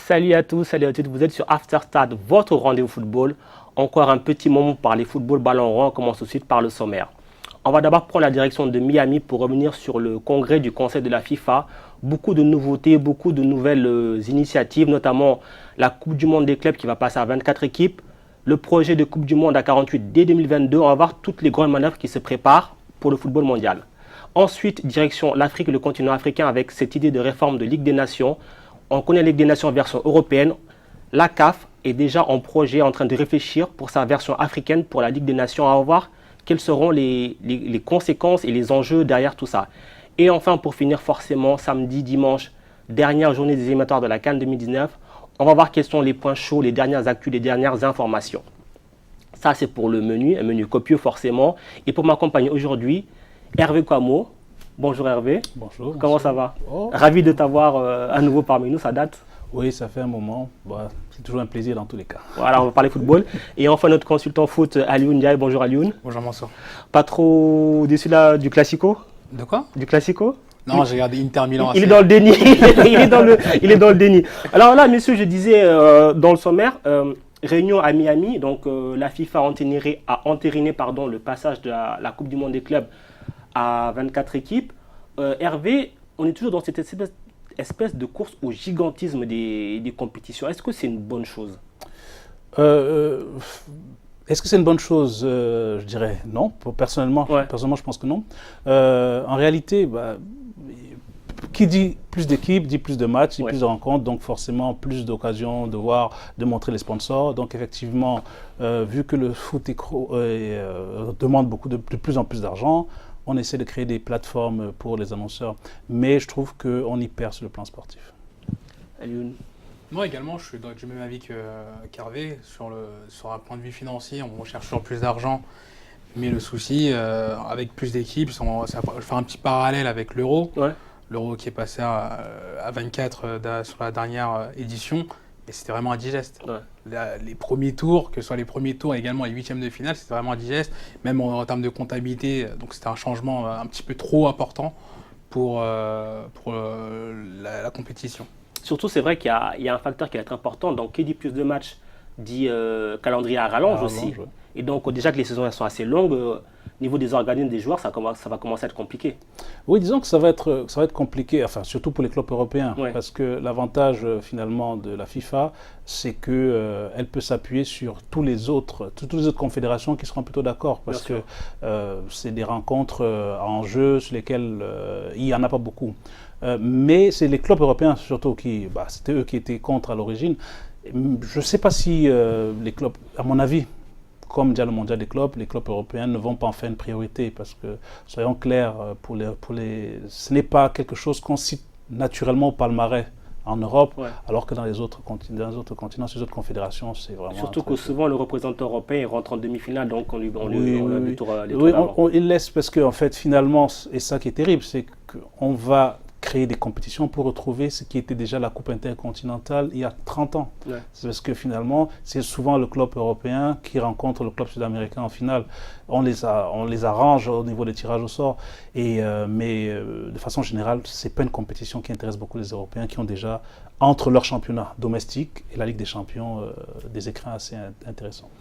Salut à tous, salut à toutes, vous êtes sur After Stade, votre rendez-vous football. Encore un petit moment pour parler football, ballon rond, on commence tout de suite par le sommaire. On va d'abord prendre la direction de Miami pour revenir sur le congrès du Conseil de la FIFA. Beaucoup de nouveautés, beaucoup de nouvelles initiatives, notamment la Coupe du Monde des clubs qui va passer à 24 équipes, le projet de Coupe du Monde à 48 dès 2022. On va voir toutes les grandes manœuvres qui se préparent pour le football mondial. Ensuite, direction l'Afrique et le continent africain avec cette idée de réforme de Ligue des Nations. On connaît la Ligue des Nations version européenne. La CAF est déjà en projet, en train de réfléchir pour sa version africaine pour la Ligue des Nations. À voir quelles seront les conséquences et les enjeux derrière tout ça. Et enfin, pour finir, forcément, samedi, dimanche, dernière journée des éliminatoires de la CAN 2019, on va voir quels sont les points chauds, les dernières actus, les dernières informations. Ça, c'est pour le menu, un menu copieux forcément. Et pour m'accompagner aujourd'hui, Hervé Kouamo. Bonjour Hervé. Bonjour. Comment ça va? Ravi de t'avoir à nouveau parmi nous, ça date? Oui, ça fait un moment. Bah, c'est toujours un plaisir dans tous les cas. Voilà, on va parler football. Et enfin, notre consultant foot, Alioune Ndiaye. Bonjour Alioune. Bonjour Mansour. Pas trop déçu là du Classico? De quoi? Du Classico? Non, j'ai regardé Inter Milan. Il est dans le déni. il est dans le déni. Alors là, messieurs, je disais dans le sommaire, réunion à Miami. Donc la FIFA a entériné le passage de la Coupe du Monde des clubs à 24 équipes. Hervé, on est toujours dans cette espèce de course au gigantisme des compétitions. Est-ce que c'est une bonne chose? Est-ce que c'est une bonne chose? Je dirais non. Personnellement, je pense que non. En réalité, qui dit plus d'équipes, dit plus de matchs, dit plus de rencontres, donc forcément plus d'occasions de voir, de montrer les sponsors. Donc effectivement, vu que le foot demande de plus en plus d'argent, on essaie de créer des plateformes pour les annonceurs, mais je trouve qu'on y perd sur le plan sportif. Alioune? Moi également, je suis du même avis qu'Hervé. Sur un point de vue financier, on cherche toujours plus d'argent, mais le souci, avec plus d'équipes, ça va faire un petit parallèle avec l'Euro. Ouais. L'Euro qui est passé à 24 sur la dernière édition, et c'était vraiment indigeste. Ouais. Les premiers tours, que ce soit les premiers tours et également les huitièmes de finale, c'était vraiment indigeste, même en termes de comptabilité. Donc c'était un changement un petit peu trop important pour la compétition. Surtout, c'est vrai qu'il y a un facteur qui va être important. Donc, qui dit plus de matchs dit calendrier à rallonge aussi. Ouais. Et donc, déjà que les saisons elles sont assez longues, niveau des organismes des joueurs, ça va commencer à être compliqué. Oui, disons que ça va être compliqué, enfin surtout pour les clubs européens, parce que l'avantage finalement de la FIFA, c'est qu'elle peut s'appuyer sur toutes les autres confédérations qui seront plutôt d'accord, parce que c'est des rencontres en jeu sur lesquelles il n'y en a pas beaucoup. Mais c'est les clubs européens surtout c'était eux qui étaient contre à l'origine. Je ne sais pas si les clubs, à mon avis, comme déjà le mondial des clubs, les clubs européens ne vont pas en faire une priorité parce que, soyons clairs, ce n'est pas quelque chose qu'on cite naturellement au palmarès en Europe, alors que dans les autres continents, sur les autres confédérations, c'est vraiment... Surtout que souvent, le représentant européen il rentre en demi-finale, donc on lui il laisse parce qu'en fait, finalement, et ça qui est terrible, c'est qu'on va créer des compétitions pour retrouver ce qui était déjà la Coupe intercontinentale il y a 30 ans. Ouais. C'est parce que finalement, c'est souvent le club européen qui rencontre le club sud-américain en finale. On les arrange au niveau des tirages au sort, mais de façon générale, ce n'est pas une compétition qui intéresse beaucoup les Européens qui ont déjà, entre leur championnat domestique et la Ligue des Champions, des écrins assez intéressants.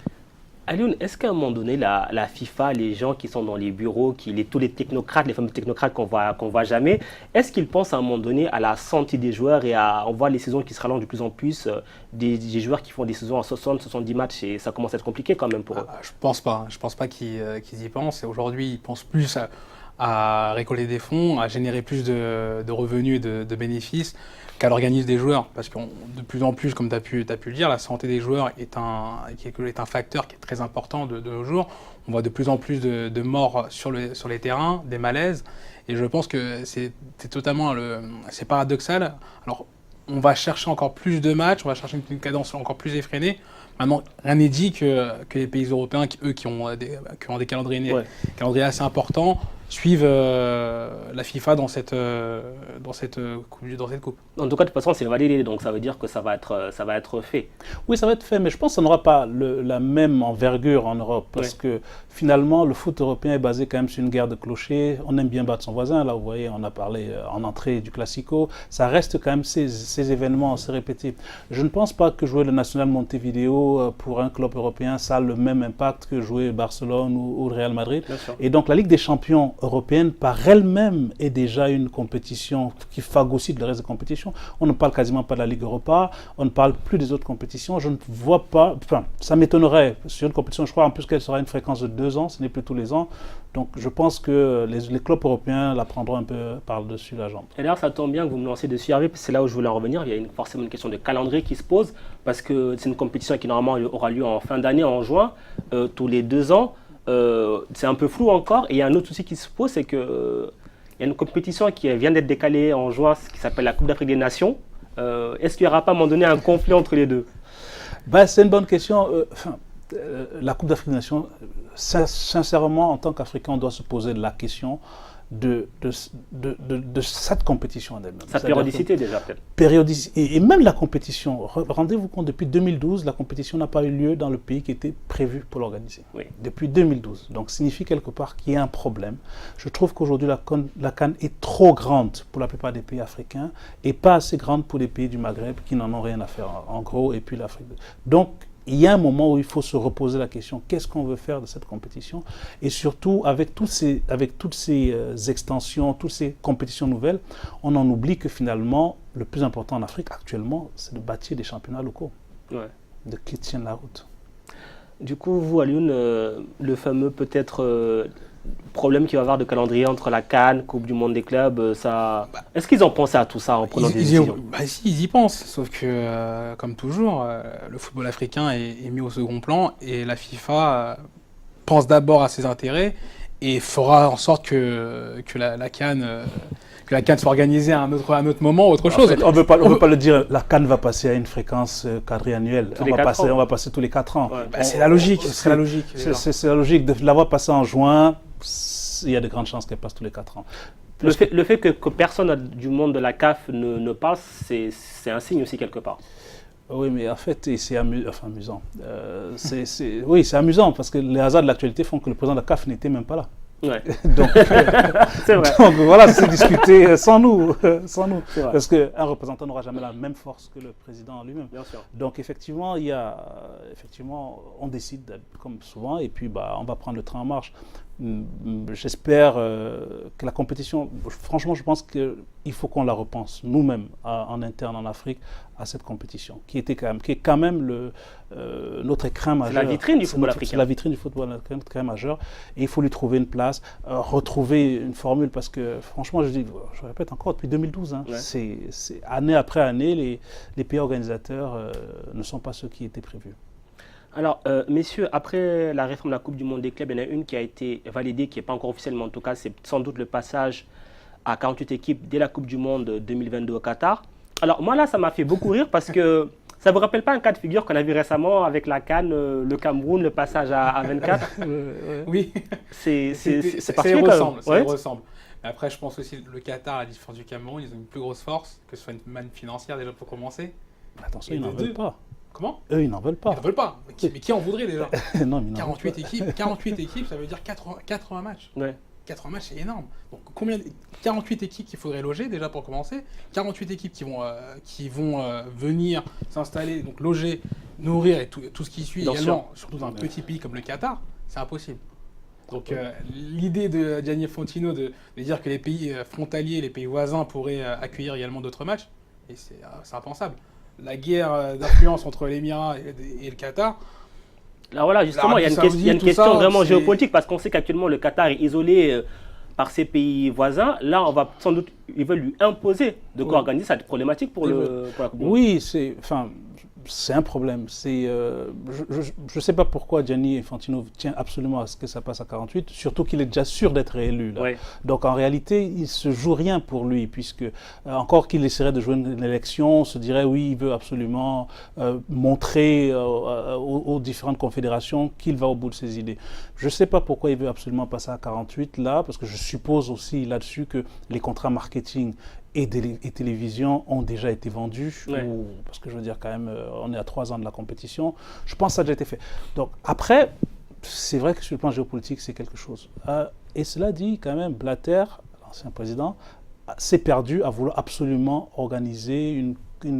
Alioune, est-ce qu'à un moment donné, la FIFA, les gens qui sont dans les bureaux, tous les technocrates, les fameux technocrates qu'on voit jamais, est-ce qu'ils pensent à un moment donné à la santé des joueurs et on voit les saisons qui se rallongent de plus en plus, des joueurs qui font des saisons à 60, 70 matchs et ça commence à être compliqué quand même pour eux? Je pense pas qu'ils y pensent. Et aujourd'hui, ils pensent plus à récolter des fonds, à générer plus de revenus et de bénéfices qu'à l'organisme des joueurs. Parce que de plus en plus, comme tu as pu le dire, la santé des joueurs est un facteur qui est très important de nos jours. On voit de plus en plus de morts sur les terrains, des malaises. Et je pense que c'est paradoxal. Alors, on va chercher encore plus de matchs, on va chercher une cadence encore plus effrénée. Maintenant, rien n'est dit que les pays européens, qui ont des calendriers assez importants, suivent la FIFA dans cette coupe. En tout cas, de toute façon, c'est validé, donc ça veut dire que ça va être fait. Oui, ça va être fait, mais je pense que ça n'aura pas la même envergure en Europe, parce que finalement, le foot européen est basé quand même sur une guerre de clochers. On aime bien battre son voisin, là, vous voyez, on a parlé en entrée du Classico. Ça reste quand même ces événements assez répétés. Je ne pense pas que jouer le National Montevideo pour un club européen, ça a le même impact que jouer Barcelone ou le Real Madrid. Et donc, la Ligue des champions européenne, par elle-même, est déjà une compétition qui phagocyte le reste des compétitions. On ne parle quasiment pas de la Ligue Europa, on ne parle plus des autres compétitions. Je ne vois pas, enfin, ça m'étonnerait sur une compétition, je crois en plus qu'elle sera une fréquence de 2 ans, ce n'est plus tous les ans. Donc je pense que les clubs européens la prendront un peu par-dessus la jambe. Et d'ailleurs, ça tombe bien que vous me lancez dessus, Hervé, parce que c'est là où je voulais en revenir. Il y a forcément une question de calendrier qui se pose, parce que c'est une compétition qui normalement aura lieu en fin d'année, en juin, tous les 2 ans. C'est un peu flou encore. Et il y a un autre souci qui se pose, c'est que il y a une compétition qui vient d'être décalée en juin, qui s'appelle la Coupe d'Afrique des Nations. Est-ce qu'il n'y aura pas à un moment donné un conflit entre les deux? C'est une bonne question. La Coupe d'Afrique des Nations, sincèrement, en tant qu'Africain, on doit se poser la question de cette compétition en elle-même. Sa périodicité déjà peut-être. Et même la compétition, rendez-vous compte, depuis 2012, la compétition n'a pas eu lieu dans le pays qui était prévu pour l'organiser. Oui. Depuis 2012. Donc signifie quelque part qu'il y a un problème. Je trouve qu'aujourd'hui la CAN est trop grande pour la plupart des pays africains et pas assez grande pour les pays du Maghreb qui n'en ont rien à faire en gros, et puis l'Afrique. Donc il y a un moment où il faut se reposer la question, qu'est-ce qu'on veut faire de cette compétition? Et surtout, avec toutes ces extensions, toutes ces compétitions nouvelles, on en oublie que finalement, le plus important en Afrique actuellement, c'est de bâtir des championnats locaux, qui tiennent la route. Du coup, vous, Alioune, le fameux peut-être problème qu'il va y avoir de calendrier entre la CAN, Coupe du Monde des clubs, est-ce qu'ils ont pensé à tout ça en prenant des décisions? Si, ils y pensent, sauf que, comme toujours, le football africain est mis au second plan et la FIFA pense d'abord à ses intérêts et fera en sorte que la CAN soit organisée à un autre moment, autre chose. En fait, on ne veut pas le dire, la CAN va passer à une fréquence quadriannuelle. On va passer tous les 4 ans. C'est la logique. C'est la logique de l'avoir passée en juin. Il y a de grandes chances qu'elle passe tous les 4 ans. Le fait que personne du monde de la CAF ne parle, c'est un signe aussi quelque part. Oui, mais en fait, c'est amusant. Oui, c'est amusant parce que les hasards de l'actualité font que le président de la CAF n'était même pas là. Ouais. Donc, c'est vrai. Donc voilà, c'est discuté sans nous. Parce qu'un représentant n'aura jamais la même force que le président lui-même. Bien sûr. Donc effectivement, on décide comme souvent et puis on va prendre le train en marche. J'espère que la compétition, franchement je pense qu'il faut qu'on la repense nous-mêmes en interne en Afrique à cette compétition qui est quand même notre écrin majeur. C'est la vitrine du football africain. C'est la vitrine du football africain, notre écrin majeur, et il faut lui trouver une place, retrouver une formule parce que franchement je répète encore depuis 2012, c'est année après année les pays organisateurs ne sont pas ceux qui étaient prévus. Alors, messieurs, après la réforme de la Coupe du Monde des clubs, il y en a une qui a été validée, qui n'est pas encore officiellement en tout cas, c'est sans doute le passage à 48 équipes dès la Coupe du Monde 2022 au Qatar. Alors, moi là, ça m'a fait beaucoup rire parce que ça ne vous rappelle pas un cas de figure qu'on a vu récemment avec la CAN, le Cameroun, le passage à 24? Oui, c'est particulier quand même. Ça ressemble. Mais après, je pense aussi que le Qatar, à la différence du Cameroun, ils ont une plus grosse force, que ce soit une manne financière déjà pour commencer. Attention, ils n'en veulent pas. Comment? Eux, ils n'en veulent pas. Ils n'en veulent pas. Mais qui en voudrait déjà? Non, mais 48 équipes, ça veut dire 80 matchs. Ouais. 80 matchs, c'est énorme. Donc, 48 équipes qu'il faudrait loger déjà pour commencer. 48 équipes qui vont venir s'installer, donc loger, nourrir et tout ce qui suit également, surtout dans un petit pays comme le Qatar, c'est impossible. Donc l'idée de Gianni Infantino de dire que les pays frontaliers, les pays voisins pourraient accueillir également d'autres matchs, et c'est impensable. La guerre d'influence entre l'Émirat et le Qatar. Là voilà, justement, il y a une question vraiment géopolitique parce qu'on sait qu'actuellement le Qatar est isolé par ses pays voisins. Là, on va sans doute, ils veulent lui imposer de co-organiser, ça va être problématique pour la Coupe du Monde. Oui, c'est un problème. Je ne sais pas pourquoi Gianni Infantino tient absolument à ce que ça passe à 48, surtout qu'il est déjà sûr d'être réélu. Là. Ouais. Donc en réalité, il ne se joue rien pour lui, puisque encore qu'il essaierait de jouer une élection, on se dirait oui, il veut absolument montrer aux différentes confédérations qu'il va au bout de ses idées. Je ne sais pas pourquoi il veut absolument passer à 48 là, parce que je suppose aussi là-dessus que les contrats marketing et télévision ont déjà été vendus, parce que je veux dire quand même, on est à 3 ans de la compétition. Je pense que ça a déjà été fait. Donc après, c'est vrai que sur le plan géopolitique, c'est quelque chose. Et cela dit, quand même, Blatter, l'ancien président, s'est perdu à vouloir absolument organiser une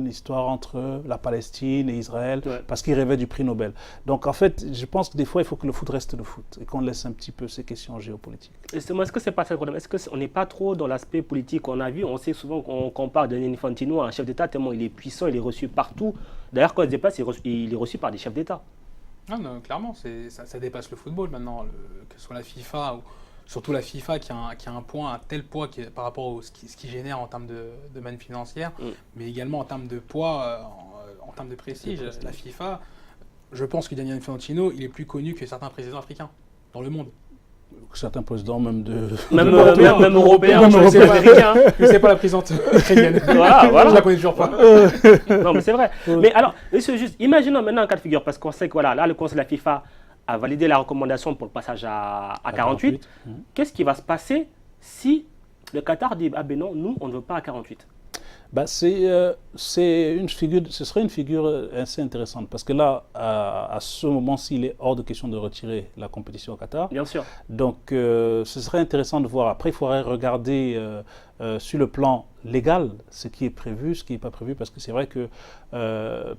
histoire entre la Palestine et Israël, parce qu'il rêvait du prix Nobel. Donc en fait, je pense que des fois, il faut que le foot reste le foot et qu'on laisse un petit peu ces questions géopolitiques. Est-ce que c'est pas ça le problème? Est-ce qu'on n'est pas trop dans l'aspect politique? On sait souvent qu'on compare Gianni Infantino à un chef d'État tellement il est puissant, il est reçu partout. D'ailleurs, quand il se déplace, il est reçu par des chefs d'État. Ah non, clairement, ça dépasse le football maintenant, que ce soit la FIFA ou surtout la FIFA qui a un tel poids par rapport à ce qui génère en termes de manne financière, mais également en termes de poids, en termes de prestige. La FIFA, je pense que Gianni Infantino, il est plus connu que certains présidents africains dans le monde. Certains présidents même européens, je sais pas la présidente ukrainienne. Voilà. Je la connais toujours pas. Non, mais c'est vrai. Mais alors, juste, imaginons maintenant un cas de figure, parce qu'on sait que là, le conseil de la FIFA a validé la recommandation pour le passage à 48. Qu'est-ce qui va se passer si le Qatar dit « Ah ben non, nous, on ne veut pas à 48 » ce serait une figure assez intéressante, parce que là, à ce moment-ci, il est hors de question de retirer la compétition au Qatar. Bien sûr. Donc, ce serait intéressant de voir. Après, il faudrait regarder sur le plan légal ce qui est prévu, ce qui n'est pas prévu, parce que c'est vrai que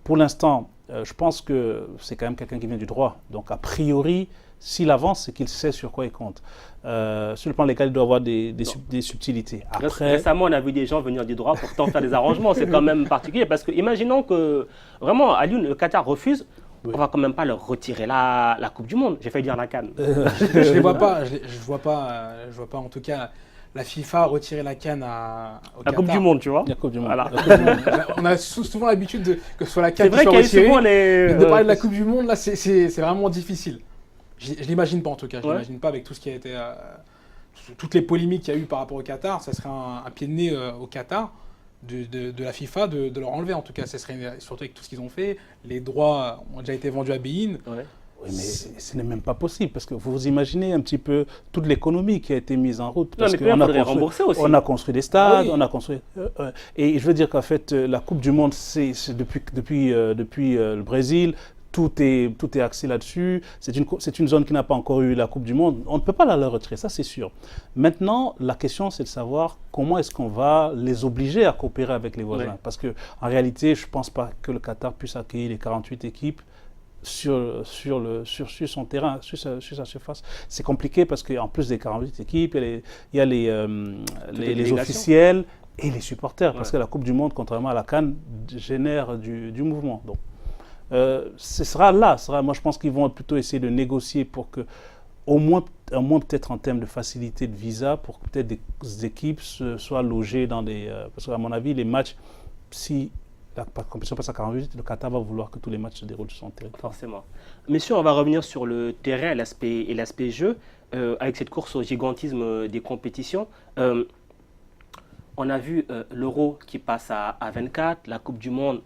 pour l'instant, je pense que c'est quand même quelqu'un qui vient du droit. Donc, a priori, s'il avance, c'est qu'il sait sur quoi il compte. Sur le plan légal, il doit avoir des subtilités. Après... Récemment, on a vu des gens venir du droit pour faire des arrangements. C'est quand même particulier, parce que imaginons que, vraiment, à Lyon, le Qatar refuse, on ne va quand même pas leur retirer la Coupe du Monde. J'ai failli dire la CAN. Je ne vois pas, en tout cas, la FIFA retirer la CAN au Qatar. La Coupe du Monde, tu vois. La Coupe du Monde. Voilà. On a souvent l'habitude que ce soit la CAN qui soit retirée. Mais de parler de la Coupe du Monde, là, c'est vraiment difficile. Je ne l'imagine pas en tout cas, je ne l'imagine pas avec tout ce qui a été, toutes les polémiques qu'il y a eu par rapport au Qatar, ça serait un pied de nez au Qatar de la FIFA de leur enlever en tout cas, ça serait surtout avec tout ce qu'ils ont fait, les droits ont déjà été vendus à Bein. Oui, mais ce n'est même pas possible, parce que vous imaginez un petit peu toute l'économie qui a été mise en route. Parce on a construit des stades, on a construit... et je veux dire qu'en fait, la Coupe du Monde, c'est depuis le Brésil. Tout est axé là-dessus. C'est une zone qui n'a pas encore eu la Coupe du Monde. On ne peut pas la retirer, ça c'est sûr. Maintenant, la question c'est de savoir comment est-ce qu'on va les obliger à coopérer avec les voisins. Ouais. Parce qu'en réalité, je ne pense pas que le Qatar puisse accueillir les 48 équipes sur son terrain, sur sa surface. C'est compliqué parce qu'en plus des 48 équipes, il y a les officiels et les supporters. Parce que la Coupe du Monde, contrairement à la CAN, génère du mouvement. Donc, ce sera là. Moi, je pense qu'ils vont plutôt essayer de négocier pour que, au moins peut-être en termes de facilité de visa, pour que peut-être des équipes soient logées dans des... parce qu'à mon avis, les matchs, si la compétition passe à 48, le Qatar va vouloir que tous les matchs se déroulent sur son territoire. Forcément. Messieurs, on va revenir sur le terrain et l'aspect jeu, avec cette course au gigantisme des compétitions. On a vu l'Euro qui passe à 24, la Coupe du Monde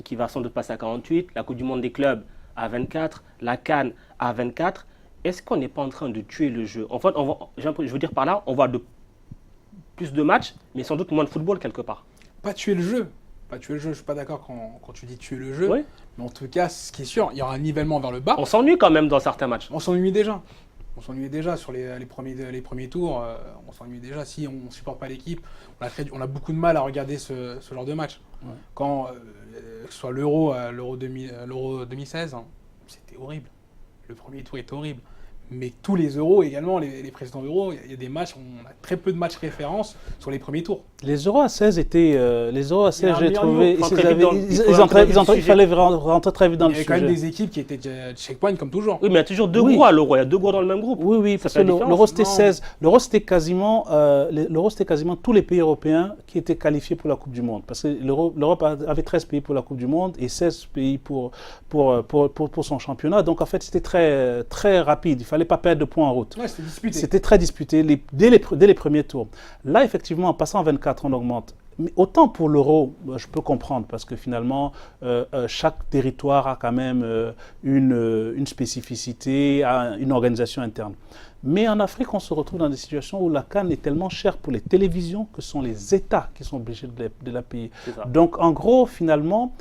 qui va sans doute passer à 48, la Coupe du Monde des clubs à 24, la CAN à 24. Est-ce qu'on n'est pas en train de tuer le jeu? En fait, je veux dire par là, on voit plus de matchs, mais sans doute moins de football quelque part. Pas tuer le jeu. Je ne suis pas d'accord quand tu dis tuer le jeu. Oui. Mais en tout cas, ce qui est sûr, il y aura un nivellement vers le bas. On s'ennuie quand même dans certains matchs. On s'ennuie déjà. Sur les premiers tours. On s'ennuie déjà. Si on ne supporte pas l'équipe, on a beaucoup de mal à regarder ce genre de match. Ouais. Quand, que ce soit l'Euro 2016, c'était horrible. Le premier tour était horrible. Mais tous les euros également, les précédents euros, il y a des matchs, on a très peu de matchs références sur les premiers tours. Les euros à 16 étaient. Les euros à 16, j'ai trouvé. Il fallait rentrer très vite dans le sujet. Il y avait quand même des équipes qui étaient checkpoint comme toujours. Oui, mais il y a toujours deux gros à l'euro. Il y a deux gros dans le même groupe. Oui, parce que l'euro c'était 16. L'euro c'était quasiment tous les pays européens qui étaient qualifiés pour la Coupe du Monde. Parce que l'Europe avait 13 pays pour la Coupe du Monde et 16 pays pour son championnat. Donc en fait, c'était très, très rapide. Il ne fallait pas perdre de points en route. Ouais, c'était disputé. C'était très disputé dès les premiers tours. Là, effectivement, en passant à 24, on augmente. Mais autant pour l'euro, je peux comprendre, parce que finalement, chaque territoire a quand même une spécificité, une organisation interne. Mais en Afrique, on se retrouve dans des situations où la CAN est tellement chère pour les télévisions que ce sont les États qui sont obligés de la payer. Donc, en gros, finalement,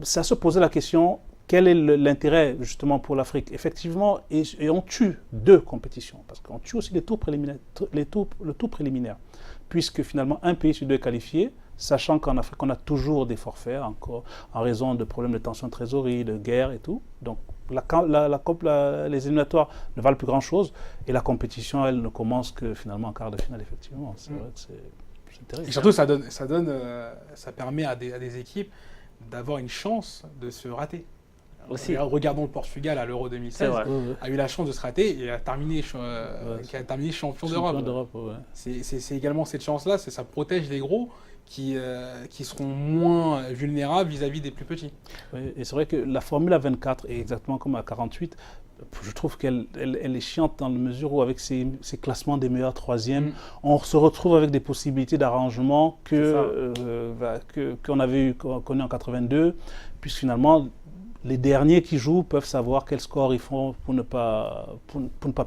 ça se posait la question... Quel est l'intérêt justement pour l'Afrique? Effectivement, et on tue deux compétitions, parce qu'on tue aussi le tour préliminaire, puisque finalement un pays sur deux est qualifié, sachant qu'en Afrique on a toujours des forfaits, encore en raison de problèmes de tension de trésorerie, de guerre et tout. Donc les éliminatoires ne valent plus grand-chose, et la compétition, elle ne commence que finalement en quart de finale, effectivement. C'est vrai que c'est terrible. Et surtout, ça permet à des équipes d'avoir une chance de se rater. Aussi. Regardons le Portugal à l'Euro 2016, a eu la chance de se rater et a terminé champion d'Europe. Ouais. C'est également cette chance-là, ça protège les gros qui seront moins vulnérables vis-à-vis des plus petits. Oui, et c'est vrai que la Formule 24 est exactement comme à 48. Je trouve qu'elle est chiante dans la mesure où avec ces classements des meilleurs troisièmes, on se retrouve avec des possibilités d'arrangement qu'on avait connu en 82, puisque finalement les derniers qui jouent peuvent savoir quel score ils font pour ne pas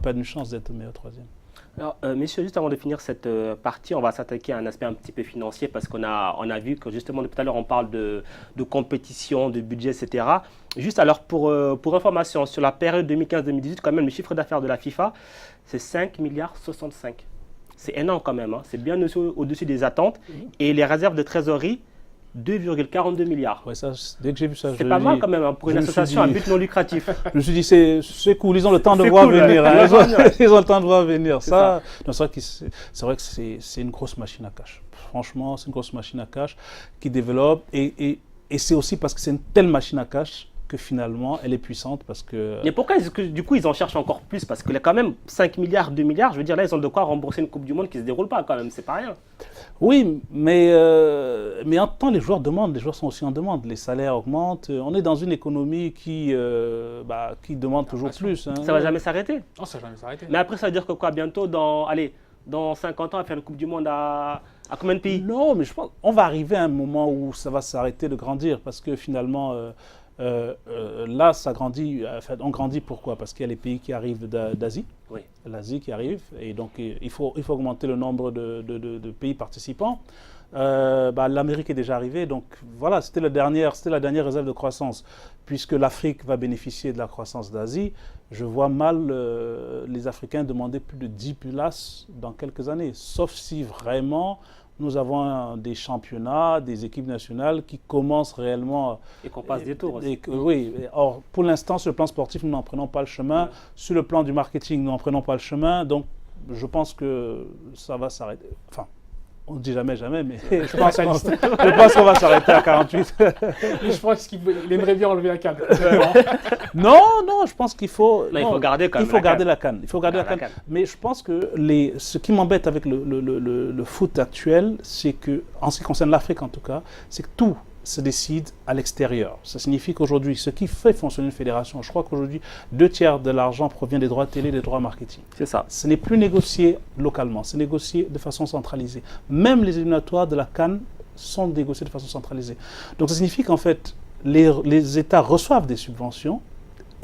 perdre une chance d'être meilleur troisième. Alors, messieurs, juste avant de finir cette partie, on va s'attaquer à un aspect un petit peu financier parce qu'on a vu que justement, depuis tout à l'heure, on parle de compétition, de budget, etc. Juste alors, pour information, sur la période 2015-2018, quand même, le chiffre d'affaires de la FIFA, c'est 5,65 milliards. C'est énorme quand même, hein. C'est bien au-dessus des attentes. Et les réserves de trésorerie, 2,42 milliards. Ouais, ça, dès que j'ai vu ça, c'est pas mal quand même, hein, pour une association à but non lucratif. Je me suis dit, c'est cool, ils ont le temps de voir venir. Hein, ils ont le temps de voir venir. C'est vrai que c'est une grosse machine à cash. Franchement, c'est une grosse machine à cash qui développe. Et c'est aussi parce que c'est une telle machine à cash que finalement, elle est puissante parce que... Mais pourquoi est-ce que du coup, ils en cherchent encore plus? Parce que là, quand même, 5 milliards, 2 milliards, je veux dire, là, ils ont de quoi rembourser une Coupe du Monde qui ne se déroule pas quand même, c'est pas rien. Oui, mais en temps, les joueurs sont aussi en demande. Les salaires augmentent. On est dans une économie qui demande toujours plus. Hein. Ça ne va jamais s'arrêter. Non, ça ne va jamais s'arrêter. Mais après, ça veut dire que quoi, bientôt, dans 50 ans, à faire une Coupe du Monde à combien de pays? Non, mais je pense qu'on va arriver à un moment où ça va s'arrêter de grandir parce que finalement... là, ça grandit. On grandit pourquoi? Parce qu'il y a les pays qui arrivent d'Asie, l'Asie qui arrive, et donc il faut augmenter le nombre de pays participants. L'Amérique est déjà arrivée, donc voilà, c'était la dernière réserve de croissance. Puisque l'Afrique va bénéficier de la croissance d'Asie, je vois mal les Africains demander plus de 10 places dans quelques années, sauf si vraiment... Nous avons des championnats, des équipes nationales qui commencent réellement... Et qu'on passe des tours aussi. Oui. Or, pour l'instant, sur le plan sportif, nous n'en prenons pas le chemin. Sur le plan du marketing, nous n'en prenons pas le chemin. Donc, je pense que ça va s'arrêter. Enfin, on ne dit jamais, mais je pense qu'on va s'arrêter à 48. Je pense qu'il aimerait bien enlever la CAN. Non, je pense qu'il faut... il faut garder quand même. Il faut garder la CAN. Il faut garder la CAN. Mais je pense que ce qui m'embête avec le foot actuel, c'est que, en ce qui concerne l'Afrique en tout cas, c'est que tout se décide à l'extérieur. Ça signifie qu'aujourd'hui, ce qui fait fonctionner une fédération, je crois qu'aujourd'hui, 2/3 de l'argent provient des droits télé, des droits marketing. C'est ça. Ce n'est plus négocié localement, c'est négocié de façon centralisée. Même les éliminatoires de la CAN sont négociés de façon centralisée. Donc ça signifie qu'en fait, les États reçoivent des subventions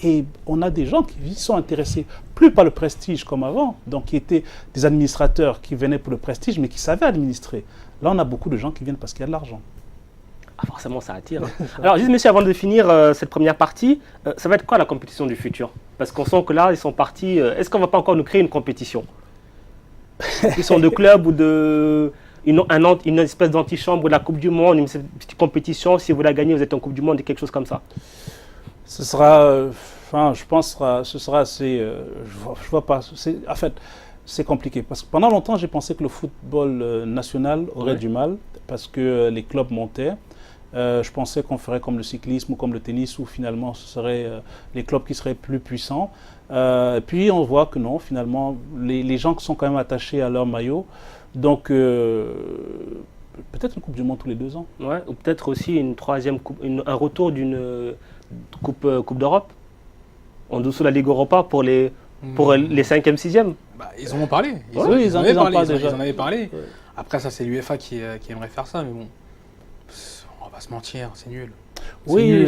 et on a des gens qui sont intéressés, plus par le prestige comme avant, donc qui étaient des administrateurs qui venaient pour le prestige, mais qui savaient administrer. Là, on a beaucoup de gens qui viennent parce qu'il y a de l'argent. Ah, forcément, ça attire. Alors, juste, messieurs, avant de finir cette première partie, ça va être quoi la compétition du futur? Parce qu'on sent que là, ils sont partis. Est-ce qu'on ne va pas encore nous créer une compétition? Ils sont de club ou une espèce d'antichambre de la Coupe du Monde, une petite compétition. Si vous la gagnez, vous êtes en Coupe du Monde et quelque chose comme ça. Ce sera, je pense, ce sera assez. Je vois pas. En fait, c'est compliqué parce que pendant longtemps, j'ai pensé que le football national aurait du mal parce que les clubs montaient. Je pensais qu'on ferait comme le cyclisme ou comme le tennis où finalement ce seraient les clubs qui seraient plus puissants. Puis on voit que non, finalement, les gens sont quand même attachés à leur maillot. Donc peut-être une Coupe du Monde tous les 2 ans. Ouais, ou peut-être aussi une troisième coupe, un retour d'une coupe d'Europe en dessous de la Ligue Europa pour les 5e, 6e. Bah, ils en ont parlé. Ils en avaient parlé. Ouais. Après, ça, c'est l'UEFA qui aimerait faire ça, mais bon, on va pas se mentir, c'est nul. Oui,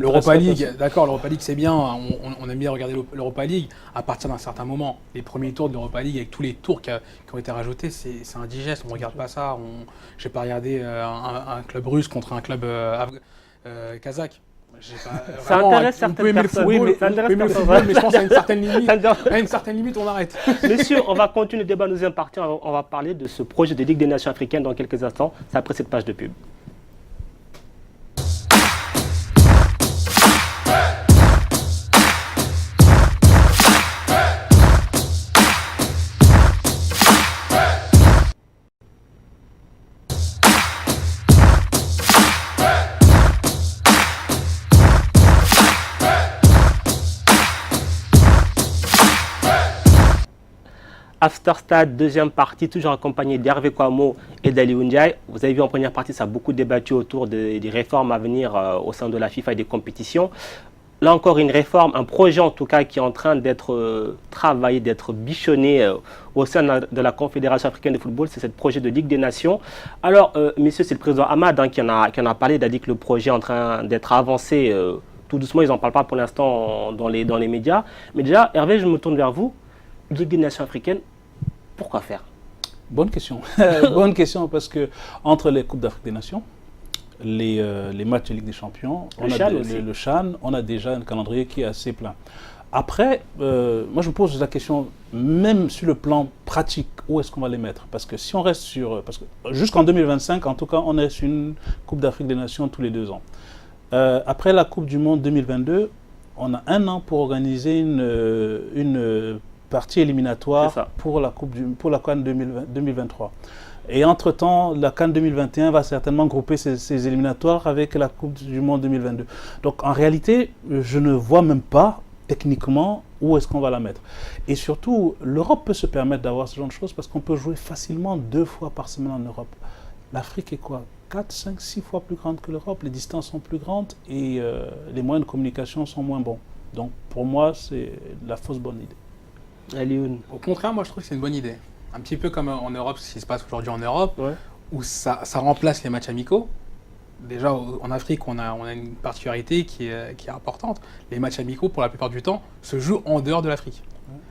l'Europa League, d'accord, l'Europa League c'est bien, on aime bien regarder l'Europa League à partir d'un certain moment. Les premiers tours de l'Europa League avec tous les tours qui ont été rajoutés, c'est indigeste, on ne regarde pas ça. Je n'ai pas regardé un club russe contre un club kazakh. Ça intéresse certaines personnes. Oui, mais je pense qu'à une certaine limite, on arrête. Messieurs, on va continuer le débat deuxième partie. On va parler de ce projet de Ligue des Nations africaines dans quelques instants. C'est après cette page de pub. After Stade, deuxième partie, toujours accompagné d'Hervé Kouamo et d'Ali Ndiaye. Vous avez vu en première partie, ça a beaucoup débattu autour des réformes à venir au sein de la FIFA et des compétitions. Là encore, une réforme, un projet en tout cas qui est en train d'être travaillé, d'être bichonné au sein de la Confédération africaine de football. C'est ce projet de Ligue des Nations. Alors, messieurs, c'est le président Ahmad qui en a parlé, il a dit que le projet est en train d'être avancé. Tout doucement, ils n'en parlent pas pour l'instant dans les médias. Mais déjà, Hervé, je me tourne vers vous. Ligue des Nations africaines, pourquoi faire? Bonne question. Bonne question parce que entre les Coupes d'Afrique des Nations, les matchs de Ligue des Champions, le CHAN, on a déjà un calendrier qui est assez plein. Après, moi je me pose la question, même sur le plan pratique, où est-ce qu'on va les mettre? Parce que si on reste sur... Parce que jusqu'en 2025, en tout cas, on est sur une Coupe d'Afrique des Nations tous les 2 ans. Après la Coupe du Monde 2022, on a 1 an pour organiser une partie éliminatoire pour la CAN 2023. Et entre-temps, la CAN 2021 va certainement grouper ces éliminatoires avec la Coupe du Monde 2022. Donc en réalité, je ne vois même pas techniquement où est-ce qu'on va la mettre. Et surtout, l'Europe peut se permettre d'avoir ce genre de choses parce qu'on peut jouer facilement 2 fois par semaine en Europe. L'Afrique est quoi? 4, 5, 6 fois plus grande que l'Europe, les distances sont plus grandes et les moyens de communication sont moins bons. Donc pour moi, c'est la fausse bonne idée. Au contraire, moi je trouve que c'est une bonne idée. Un petit peu comme en Europe, ce qui se passe aujourd'hui en Europe, où ça remplace les matchs amicaux. Déjà en Afrique, on a une particularité qui est importante. Les matchs amicaux, pour la plupart du temps, se jouent en dehors de l'Afrique.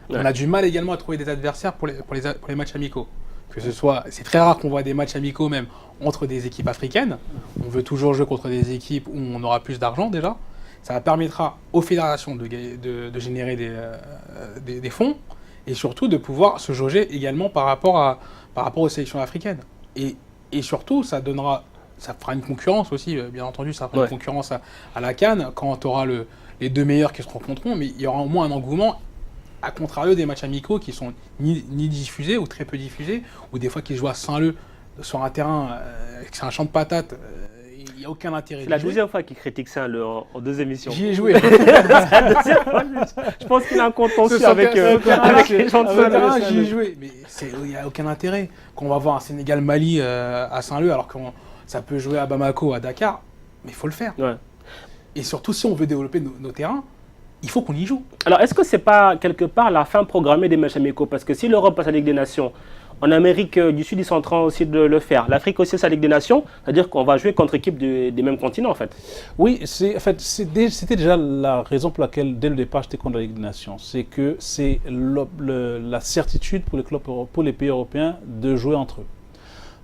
On a du mal également à trouver des adversaires pour les matchs amicaux. Que ce soit, c'est très rare qu'on voit des matchs amicaux même entre des équipes africaines. On veut toujours jouer contre des équipes où on aura plus d'argent déjà. Ça permettra aux fédérations de générer des fonds et surtout de pouvoir se jauger également par rapport aux sélections africaines. Et surtout, ça fera une concurrence aussi, bien entendu, ça fera une concurrence à la CAN quand on aura les 2 meilleurs qui se rencontreront, mais il y aura au moins un engouement, à contrario des matchs amicaux qui sont ni diffusés ou très peu diffusés, ou des fois qui se jouent à Saint-Leu sur un terrain, c'est un champ de patates. Il n'y a aucun intérêt. C'est la 2e fois qu'il critique Saint-Leu en 2 émissions. J'y ai joué. Je pense qu'il a un contentieux avec les gens de Saint-Leu. J'y ai joué. Mais il n'y a aucun intérêt. Quand on va voir un Sénégal-Mali à Saint-Leu, alors que ça peut jouer à Bamako, à Dakar, mais il faut le faire. Ouais. Et surtout, si on veut développer nos terrains, il faut qu'on y joue. Alors, est-ce que ce n'est pas quelque part la fin programmée des matchs amicaux? Parce que si l'Europe passe à la Ligue des Nations, en Amérique du Sud, ils sont en train aussi de le faire. L'Afrique aussi, c'est la Ligue des Nations, c'est-à-dire qu'on va jouer contre équipes des mêmes continents, en fait. Oui, c'était déjà la raison pour laquelle, dès le départ, j'étais contre la Ligue des Nations. C'est que c'est la certitude pour les clubs, pour les pays européens de jouer entre eux.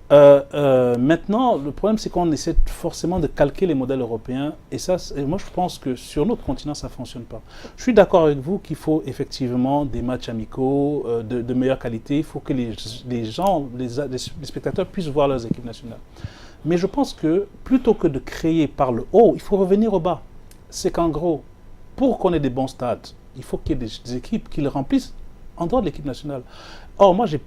Maintenant, le problème, c'est qu'on essaie forcément de calquer les modèles européens. Et moi, je pense que sur notre continent, ça ne fonctionne pas. Je suis d'accord avec vous qu'il faut effectivement des matchs amicaux de meilleure qualité. Il faut que les spectateurs puissent voir leurs équipes nationales. Mais je pense que plutôt que de créer par le haut, il faut revenir au bas. C'est qu'en gros, pour qu'on ait des bons stades, il faut qu'il y ait des équipes qui le remplissent en dehors de l'équipe nationale. Or, moi, j'ai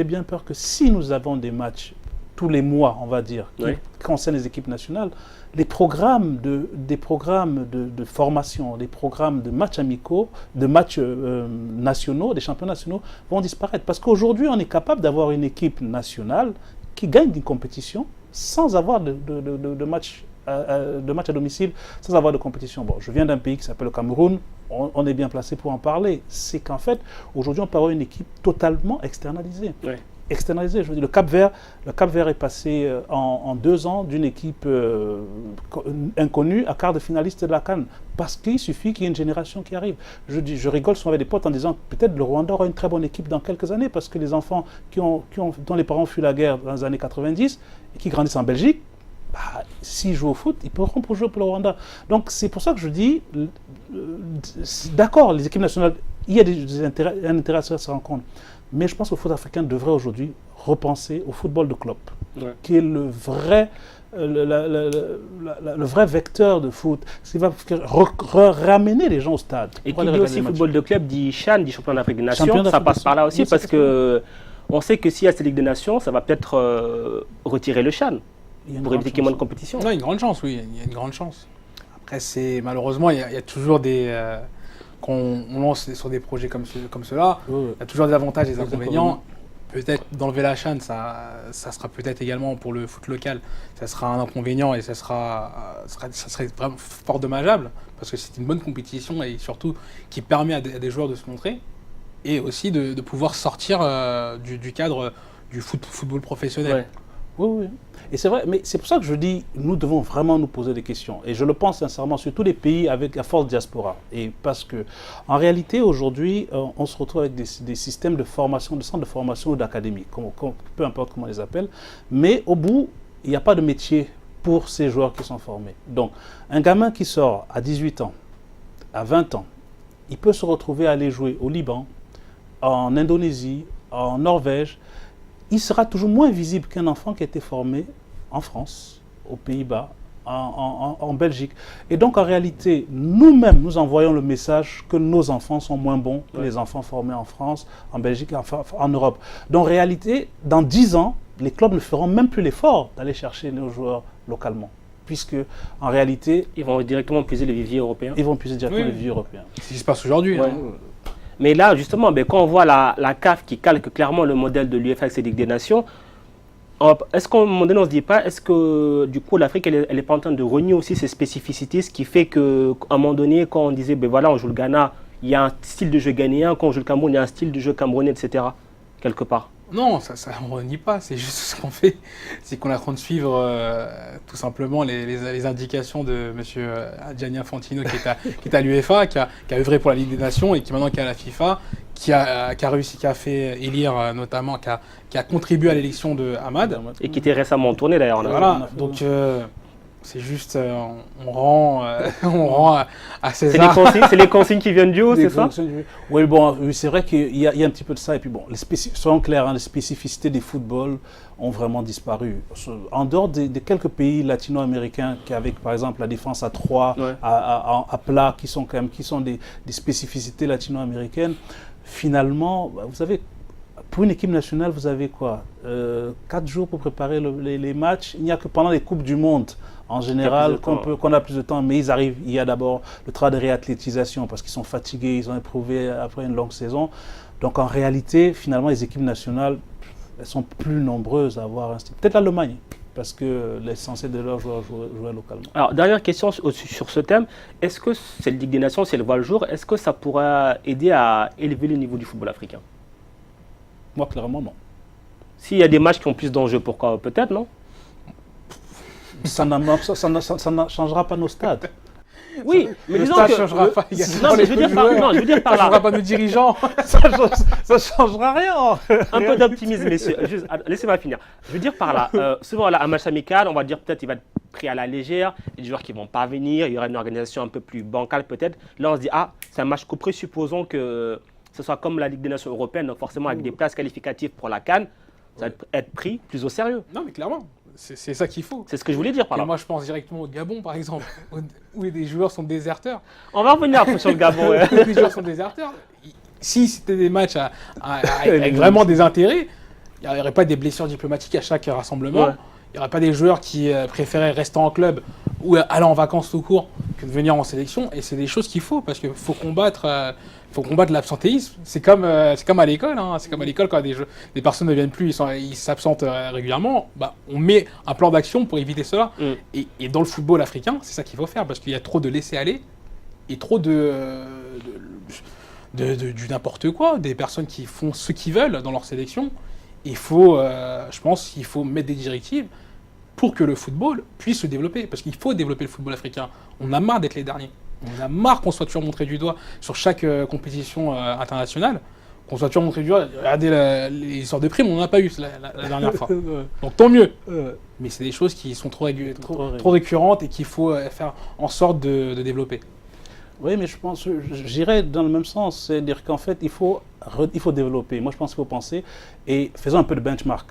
bien peur que si nous avons des matchs tous les mois, on va dire, qui concernent les équipes nationales, des programmes de formation, des programmes de matchs amicaux, de matchs nationaux, des championnats nationaux vont disparaître. Parce qu'aujourd'hui, on est capable d'avoir une équipe nationale qui gagne une compétition sans avoir de match à domicile, sans avoir de compétition. Bon, je viens d'un pays qui s'appelle le Cameroun, on est bien placé pour en parler. C'est qu'en fait, aujourd'hui, on peut avoir une équipe totalement externalisée. Ouais. Externalisé. Je veux dire, le Cap-Vert est passé en 2 ans d'une équipe inconnue à quart de finaliste de la CAN. Parce qu'il suffit qu'il y ait une génération qui arrive. Je rigole souvent avec des potes en disant peut-être le Rwanda aura une très bonne équipe dans quelques années parce que les enfants dont les parents ont fui la guerre dans les années 90 et qui grandissent en Belgique, s'ils jouent au foot, ils pourront jouer pour le Rwanda. Donc c'est pour ça que je dis, d'accord, les équipes nationales, il y a un intérêt à se rencontre. Mais je pense que le foot africain devrait aujourd'hui repenser au football de club, qui est le vrai vecteur de foot, qui va ramener les gens au stade. Et qui dit aussi football de club, dit CHAN, dit championnat d'Afrique des Nations, ça passe par là aussi, parce qu'on sait que s'il y a cette Ligue des Nations, ça va peut-être retirer le CHAN, pour éviter qu'il y ait moins de compétition. Il y a une grande chance, oui, il y a une grande chance. Après, malheureusement, il y a toujours des... Quand on lance sur des projets comme cela, il y a toujours des avantages et des inconvénients. Peut-être d'enlever la CHAN, ça sera peut-être également pour le foot local, ça sera un inconvénient et ça serait vraiment fort dommageable parce que c'est une bonne compétition et surtout qui permet à des joueurs de se montrer et aussi de pouvoir sortir du cadre du football professionnel. Ouais. Oui. Et c'est vrai, mais c'est pour ça que je dis, nous devons vraiment nous poser des questions. Et je le pense sincèrement, sur tous les pays avec la forte diaspora. Et parce que, en réalité, aujourd'hui, on se retrouve avec des systèmes de formation, de centres de formation ou d'académie, peu importe comment on les appelle. Mais au bout, il n'y a pas de métier pour ces joueurs qui sont formés. Donc, un gamin qui sort à 18 ans, à 20 ans, il peut se retrouver à aller jouer au Liban, en Indonésie, en Norvège. Il sera toujours moins visible qu'un enfant qui a été formé en France, aux Pays-Bas, en Belgique. Et donc, en réalité, nous-mêmes, nous envoyons le message que nos enfants sont moins bons que les enfants formés en France, en Belgique, en Europe. Donc, en réalité, dans 10 ans, les clubs ne feront même plus l'effort d'aller chercher nos joueurs localement. Puisque, en réalité... Ils vont directement puiser les viviers européens. Ils vont puiser directement les viviers européens. C'est ce qui se passe aujourd'hui. Ouais. Mais là, justement, quand on voit la CAF qui calque clairement le modèle de l'UEFA avec ses Ligues des Nations, est-ce qu'à un moment donné, on ne se dit pas, est-ce que du coup l'Afrique, elle n'est pas en train de renier aussi ses spécificités, ce qui fait qu'à un moment donné, quand on disait, voilà, on joue le Ghana, il y a un style de jeu ghanéen, quand on joue le Cameroun, il y a un style de jeu camerounais, etc., quelque part. Non, ça on ne renie pas, c'est juste ce qu'on fait, c'est qu'on est en train de suivre tout simplement les indications de M. Gianni Infantino qui est à l'UEFA, qui a œuvré pour la Ligue des Nations et qui maintenant qui est à la FIFA, qui a réussi, qui a fait élire notamment, qui a contribué à l'élection de Hamad. Et qui était récemment tourné d'ailleurs. Voilà, donc c'est juste, on rend à César. C'est les consignes qui viennent du haut, c'est ça? Oui, bon, c'est vrai qu'il y a un petit peu de ça. Et puis bon, soyons clairs, les spécificités des footballs ont vraiment disparu. En dehors des quelques pays latino-américains qui, avec par exemple la défense à 3, à plat, qui sont des spécificités latino-américaines, finalement, vous savez, pour une équipe nationale, vous avez quoi 4 jours pour préparer les matchs. Il n'y a que pendant les Coupes du Monde, en général, qu'on a plus de temps. Mais ils arrivent, il y a d'abord le travail de réathlétisation parce qu'ils sont fatigués, ils ont éprouvé après une longue saison. Donc en réalité, finalement, les équipes nationales, elles sont plus nombreuses à avoir un style. Peut-être l'Allemagne, parce que l'essentiel de leurs joueurs jouaient localement. Alors, dernière question sur ce thème. Est-ce que cette Ligue des Nations, si elle voit le jour, est-ce que ça pourra aider à élever le niveau du football africain? Moi, clairement, non. S'il y a des matchs qui ont plus d'enjeux, pourquoi? Peut-être, non? Ça ne changera pas nos stades. Oui, mais le disons stade que... changera pas. Non, mais je veux dire par Ça là... changera pas nos dirigeants. Ça ne changera rien. Un peu d'optimisme, messieurs. Juste, laissez-moi finir. Je veux dire par là, souvent, là, un match amical, on va dire peut-être qu'il va être pris à la légère, il y a des joueurs qui ne vont pas venir, il y aura une organisation un peu plus bancale peut-être. Là, on se dit, c'est un match couperé, supposons que ce soit comme la Ligue des Nations européenne, donc forcément avec des places qualificatives pour la CAN, ça va être pris plus au sérieux. Non, mais clairement. C'est ça qu'il faut. C'est ce que je voulais dire par là. Moi, je pense directement au Gabon, par exemple, où des joueurs sont déserteurs. On va revenir après sur le Gabon. Ouais. Les joueurs sont déserteurs. Si c'était des matchs avec vraiment des intérêts, il n'y aurait pas des blessures diplomatiques à chaque rassemblement. Ouais. Il n'y aurait pas des joueurs qui préféraient rester en club ou aller en vacances tout court que de venir en sélection. Et c'est des choses qu'il faut, parce qu'il faut combattre l'absentéisme. C'est comme à l'école. Hein. C'est comme à l'école, quand des personnes ne viennent plus, ils s'absentent régulièrement. Bah, on met un plan d'action pour éviter cela. Et dans le football africain, c'est ça qu'il faut faire, parce qu'il y a trop de laisser-aller et trop du n'importe quoi, des personnes qui font ce qu'ils veulent dans leur sélection. Je pense qu'il faut mettre des directives pour que le football puisse se développer, parce qu'il faut développer le football africain. On a marre d'être les derniers. On a marre qu'on soit toujours montré du doigt sur chaque compétition internationale, qu'on soit toujours montré du doigt. Regardez les histoires de primes, on n'en a pas eu la dernière fois. Donc tant mieux. Mais c'est des choses qui sont trop récurrentes et qu'il faut faire en sorte de développer. Oui, mais j'irais dans le même sens, c'est-à-dire qu'en fait, il faut développer. Moi, je pense qu'il faut penser, et faisons un peu de benchmark.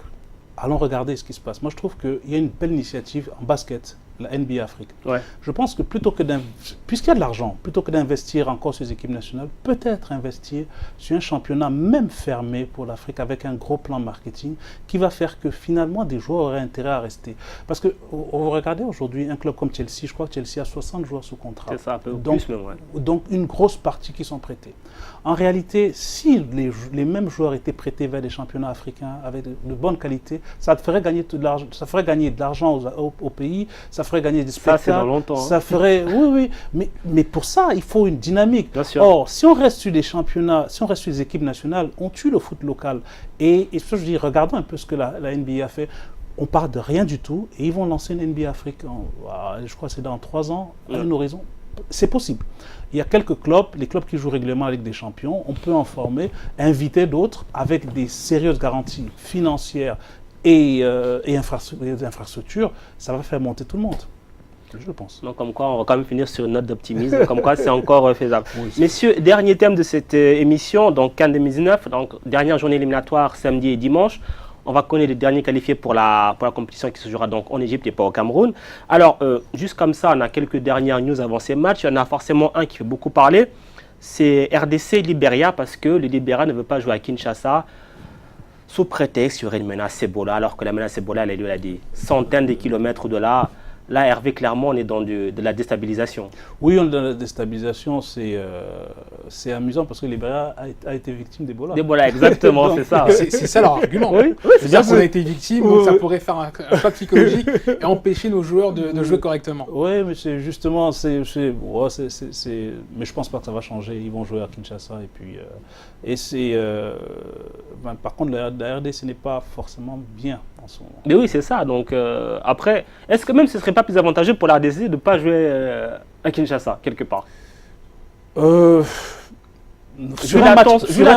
Allons regarder ce qui se passe. Moi, je trouve qu'il y a une belle initiative en basket, la NBA Afrique. Ouais. Je pense que puisqu'il y a de l'argent, plutôt que d'investir encore sur les équipes nationales, peut-être investir sur un championnat même fermé pour l'Afrique avec un gros plan marketing qui va faire que finalement des joueurs auraient intérêt à rester. Parce que vous regardez aujourd'hui un club comme Chelsea, je crois que Chelsea a 60 joueurs sous contrat. C'est ça, un peu plus même, ouais. Donc une grosse partie qui sont prêtés. En réalité, si les mêmes joueurs étaient prêtés vers des championnats africains avec de bonne qualité, ça ferait gagner de l'argent, ça ferait gagner de l'argent au pays, ça ferait gagner des spectacles. Ça, c'est dans longtemps. Ça ferait, oui, mais pour ça, il faut une dynamique. Bien sûr. Or, si on reste sur des championnats, si on reste sur des équipes nationales, on tue le foot local. Et je dis, regardons un peu ce que la NBA a fait. On part de rien du tout et ils vont lancer une NBA Afrique, je crois que c'est dans 3 ans, à un horizon. C'est possible. Il y a quelques clubs, les clubs qui jouent régulièrement avec des champions, on peut en former, inviter d'autres avec des sérieuses garanties financières et infrastructures, ça va faire monter tout le monde. Je le pense. Donc, comme quoi, on va quand même finir sur une note d'optimisme, comme quoi c'est encore faisable. Oui, messieurs, dernier thème de cette émission, donc CAN 2019, donc dernière journée éliminatoire samedi et dimanche. On va connaître les derniers qualifiés pour la compétition qui se jouera donc en Égypte et pas au Cameroun. Alors, juste comme ça, on a quelques dernières news avant ces matchs. Il y en a forcément un qui fait beaucoup parler. C'est RDC-Libéria, parce que le Libéria ne veut pas jouer à Kinshasa sous prétexte qu'il y aurait une menace Ebola, alors que la menace Ebola, elle est lieu à des centaines de kilomètres de là. Là, Hervé, clairement, on est dans de la déstabilisation. Oui, on est dans la déstabilisation. C'est amusant parce que Libéria a été victime d'Ebola. D'Ebola, exactement, c'est ça. C'est ça leur argument. Oui, c'est bien qu'on a été victime, donc ça pourrait faire un choc psychologique et empêcher nos joueurs de jouer correctement. Oui, mais c'est justement, mais je pense pas que ça va changer. Ils vont jouer à Kinshasa par contre, la RDC n'est pas forcément bien en ce moment. Mais oui, c'est ça. Donc après, est-ce que même ce serait pas plus avantageux pour la RDC de ne pas jouer à Kinshasa quelque part? Sur un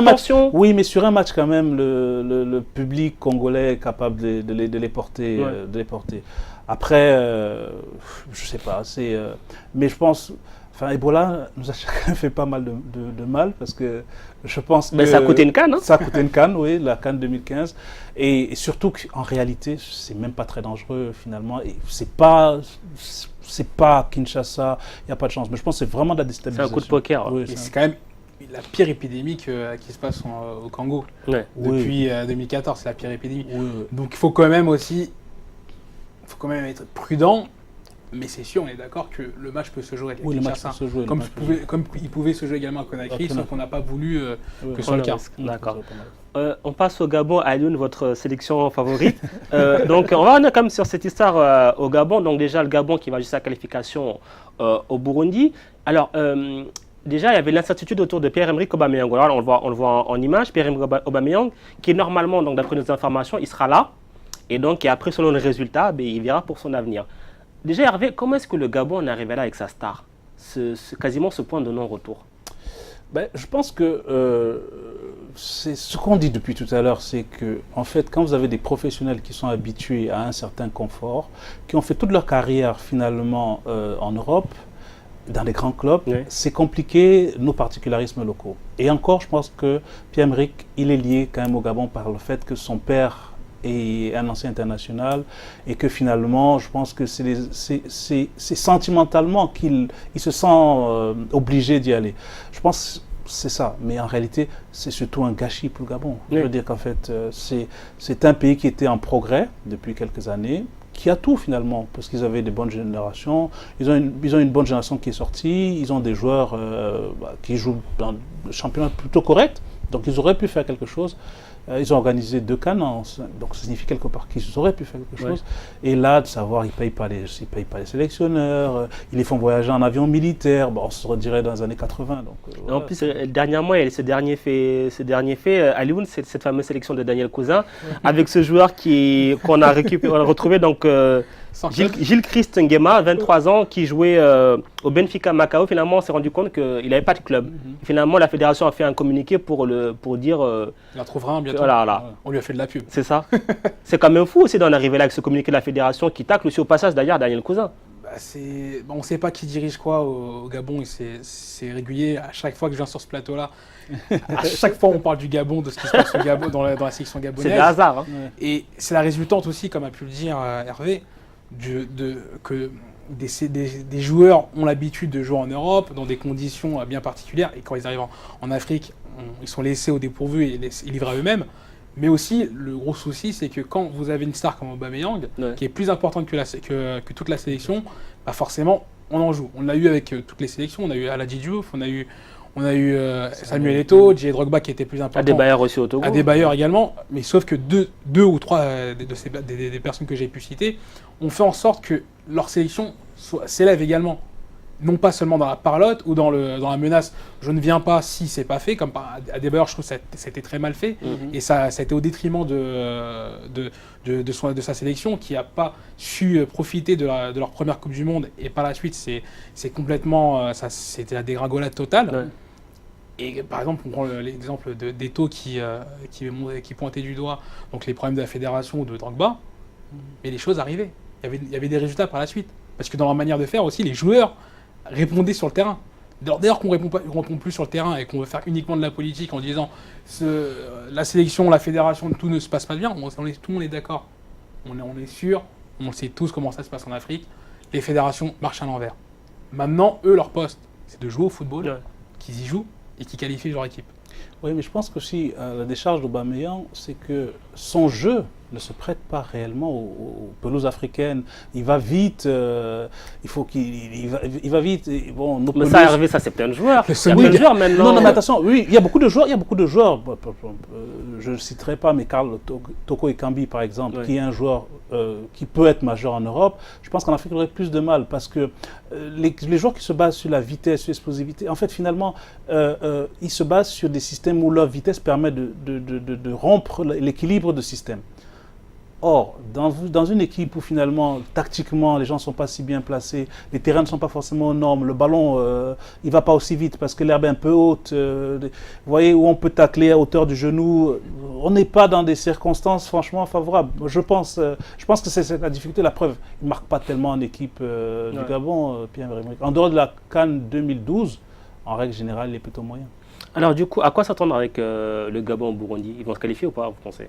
match, oui, mais sur un match quand même, le public congolais est capable de les porter. De les porter. Après, je sais pas, mais je pense. Enfin, Ebola nous a chacun fait pas mal de mal parce que je pense que... Mais ça a coûté une CAN, hein? Ça a coûté une CAN, oui, la CAN 2015. Et surtout qu'en réalité, c'est même pas très dangereux finalement. Et c'est pas Kinshasa, il n'y a pas de chance. Mais je pense que c'est vraiment de la déstabilisation. C'est un coup de poker. Oui, c'est quand même la pire épidémie qui se passe au Congo. Ouais. Depuis 2014, c'est la pire épidémie. Oui. Donc il faut quand même être prudent. Mais c'est sûr, on est d'accord que le match peut se jouer avec Kinshasa. Comme il pouvait se jouer également à Conakry, sauf qu'on n'a pas voulu que ce soit le cas. D'accord. On passe au Gabon, Alioune, votre sélection favorite. Donc on va revenir quand même sur cette histoire au Gabon. Donc déjà le Gabon qui va juste sa qualification au Burundi. Alors déjà il y avait l'incertitude autour de Pierre-Emerick Aubameyang. Alors, on le voit en image, Pierre-Emerick Aubameyang, qui est normalement, donc d'après nos informations, il sera là. Et donc et après selon le résultat, il verra pour son avenir. Déjà, Hervé, comment est-ce que le Gabon en est arrivé là avec sa star, quasiment ce point de non-retour? Je pense que c'est ce qu'on dit depuis tout à l'heure, c'est que en fait, quand vous avez des professionnels qui sont habitués à un certain confort, qui ont fait toute leur carrière finalement en Europe, dans les grands clubs, oui, c'est compliqué nos particularismes locaux. Et encore, je pense que Pierre-Emerick, il est lié quand même au Gabon par le fait que son père et un ancien international, et que finalement, je pense que c'est sentimentalement qu'il se sent obligé d'y aller. Je pense que c'est ça, mais en réalité, c'est surtout un gâchis pour le Gabon. Oui. Je veux dire qu'en fait, c'est un pays qui était en progrès depuis quelques années, qui a tout finalement, parce qu'ils avaient des bonnes générations, ils ont une bonne génération qui est sortie, ils ont des joueurs qui jouent dans le championnat plutôt correct, donc ils auraient pu faire quelque chose. Ils ont organisé 2 CAN, donc ça signifie quelque part qu'ils auraient pu faire quelque chose. Et là, de savoir, ils ne payent pas les sélectionneurs, ils les font voyager en avion militaire, bon, on se redirait dans les années 80. Donc, voilà. En plus, dernièrement, il y a ce dernier fait Alioune, c'est cette fameuse sélection de Daniel Cousin, avec ce joueur qu'on a retrouvé, donc Gilles Christ Nguema, 23 ans, qui jouait au Benfica Macao. Finalement, on s'est rendu compte qu'il n'avait pas de club. Finalement, la fédération a fait un communiqué pour dire... il en trouvera un bientôt. Voilà. On lui a fait de la pub. C'est ça. C'est quand même fou aussi d'en arriver là avec ce communiqué de la fédération qui tacle aussi au passage d'ailleurs Daniel Cousin. On ne sait pas qui dirige quoi au Gabon et c'est régulier. À chaque fois que je viens sur ce plateau-là, à chaque fois on parle du Gabon, de ce qui se passe au Gabon, dans la sélection gabonaise. C'est le hasard. Hein. Et c'est la résultante aussi, comme a pu le dire Hervé, que des joueurs ont l'habitude de jouer en Europe dans des conditions bien particulières et quand ils arrivent en Afrique, ils sont laissés au dépourvu et livrés à eux-mêmes. Mais aussi, le gros souci, c'est que quand vous avez une star comme Aubameyang, qui est plus importante que toute la sélection, bah forcément, on en joue. On l'a eu avec toutes les sélections. On a eu Aladji Diouf, on a eu Samuel Eto'o, Didier Drogba qui était plus important. Adebayor aussi au Togo. Adebayor également. Mais sauf que deux ou trois des personnes que j'ai pu citer ont fait en sorte que leur sélection s'élève également. Non pas seulement dans la parlotte ou dans la menace, je ne viens pas si c'est pas fait, comme Adebayor, je trouve que c'était très mal fait, et ça a été au détriment de sa sélection, qui n'a pas su profiter de leur première Coupe du Monde, et par la suite, c'est complètement, c'était la dégringolade totale. Ouais. Et par exemple, on prend l'exemple d'Eto'o qui pointait du doigt donc les problèmes de la fédération ou de Drogba, mais les choses arrivaient. Il y avait des résultats par la suite, parce que dans leur manière de faire aussi, les joueurs répondaient sur le terrain. D'ailleurs qu'on répond plus sur le terrain et qu'on veut faire uniquement de la politique en disant la sélection, la fédération, tout ne se passe pas bien, tout le monde est d'accord. On est sûr, on sait tous comment ça se passe en Afrique. Les fédérations marchent à l'envers. Maintenant, eux, leur poste, c'est de jouer au football, qu'ils y jouent et qu'ils qualifient leur équipe. Oui, mais je pense qu'aussi, la décharge d'Aubameyang, c'est que son jeu ne se prête pas réellement aux pelouses africaines. Il va vite, il va vite. Bon, mais ça, Hervé, ça c'est plein de joueurs. Il y a plein de joueurs maintenant. Non, mais attention, oui, il y a beaucoup de joueurs. Je ne citerai pas, mais Karl Toko Ekambi, par exemple, qui est un joueur qui peut être majeur en Europe. Je pense qu'en Afrique, il aurait plus de mal parce que les joueurs qui se basent sur la vitesse, sur l'explosivité, en fait, finalement, ils se basent sur des systèmes où leur vitesse permet de rompre l'équilibre de système. Or, dans une équipe où finalement, tactiquement, les gens ne sont pas si bien placés, les terrains ne sont pas forcément aux normes, le ballon, il ne va pas aussi vite parce que l'herbe est un peu haute, vous voyez, où on peut tacler à hauteur du genou, on n'est pas dans des circonstances franchement favorables. Je pense que c'est la difficulté, la preuve. Il ne marque pas tellement en équipe du Gabon, Pierre-Emerick. En dehors de la CAN 2012, en règle générale, il est plutôt moyen. Alors du coup, à quoi s'attendre avec le Gabon au Burundi? Ils vont se qualifier ou pas, vous pensez?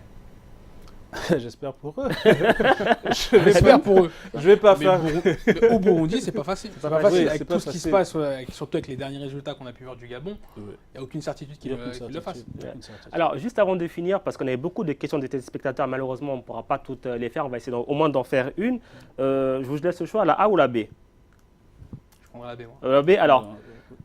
J'espère pour eux. J'espère pour eux. Je vais pas faire. Au Burundi, c'est pas facile. C'est pas facile avec tout ce qui se passe, surtout avec les derniers résultats qu'on a pu voir du Gabon. Il n'y a aucune certitude qu'ils le fassent. Alors, juste avant de finir, parce qu'on avait beaucoup de questions des téléspectateurs, malheureusement, on ne pourra pas toutes les faire. On va essayer au moins d'en faire une. Je vous laisse le choix, la A ou la B? Je prendrai la B, moi. La B,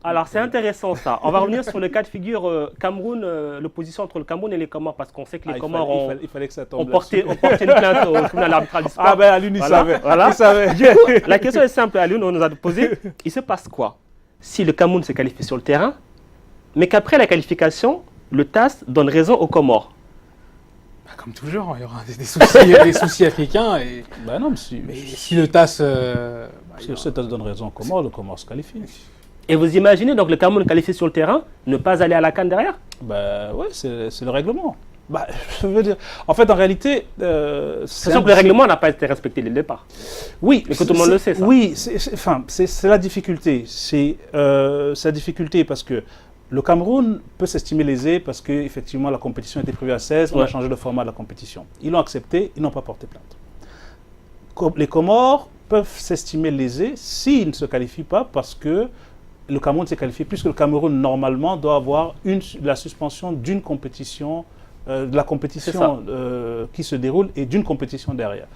alors c'est intéressant ça. On va revenir sur le cas de figure Cameroun, l'opposition entre le Cameroun et les Comores, parce qu'on sait que les Comores ont porté une plainte au tribunal arbitral du sport. Ah ben Alioune, il savait. Voilà. Il savait. La question est simple, Alioune, on nous a posé, il se passe quoi si le Cameroun se qualifie sur le terrain, mais qu'après la qualification, le TAS donne raison aux Comores? Comme toujours, il y aura des soucis africains. Et... non, mais si le TAS... si le TAS donne raison aux Comores, le Comores se qualifie. Et vous imaginez donc le Cameroun qualifié sur le terrain, ne pas aller à la CAN derrière? Oui, c'est le règlement. Je veux dire, en fait, en réalité... sachant que le règlement n'a pas été respecté dès le départ. Oui. Mais que tout le monde le sait, ça. Oui, c'est la difficulté. C'est la difficulté parce que Le Cameroun peut s'estimer lésé parce qu'effectivement la compétition était prévue à 16, on a changé le format de la compétition. Ils l'ont accepté, ils n'ont pas porté plainte. Les Comores peuvent s'estimer lésés s'ils ne se qualifient pas parce que le Cameroun s'est qualifié, puisque le Cameroun normalement doit avoir la suspension d'une compétition, de la compétition qui se déroule et d'une compétition derrière.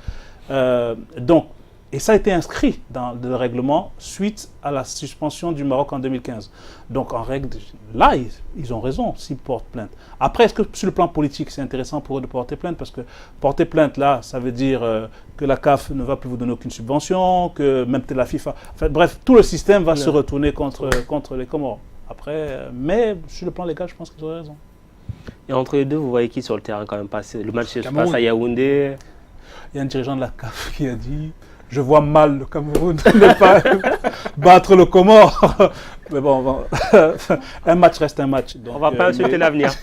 Et ça a été inscrit dans le règlement suite à la suspension du Maroc en 2015. Donc en règle, là, ils ont raison s'ils portent plainte. Après, est-ce que sur le plan politique, c'est intéressant pour eux de porter plainte? Parce que porter plainte, là, ça veut dire que la CAF ne va plus vous donner aucune subvention, que même la FIFA... Enfin, bref, tout le système va se retourner contre les Comores. Après, mais sur le plan légal, je pense qu'ils ont raison. Et entre les deux, vous voyez qui sur le terrain quand même passer? Le match se passe à Yaoundé. Il y a un dirigeant de la CAF qui a dit... Je vois mal le Cameroun ne pas battre le Comore. Mais bon, un match reste un match. Donc, on ne va pas insulter l'avenir.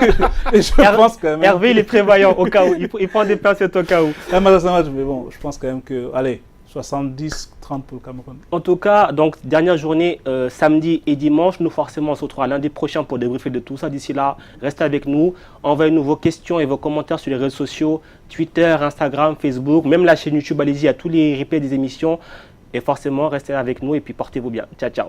Pense quand même Hervé, il est prévoyant au cas où. Il prend des pincettes au cas où. Un match reste un match, mais bon, je pense quand même que... Allez, 70-30 pour le Cameroun. En tout cas, donc, dernière journée, samedi et dimanche. Nous, forcément, on se retrouvera lundi prochain pour débriefer de tout ça. D'ici là, restez avec nous. Envoyez-nous vos questions et vos commentaires sur les réseaux sociaux, Twitter, Instagram, Facebook, même la chaîne YouTube. Allez-y, à tous les replays des émissions. Et forcément, restez avec nous et puis portez-vous bien. Ciao, ciao.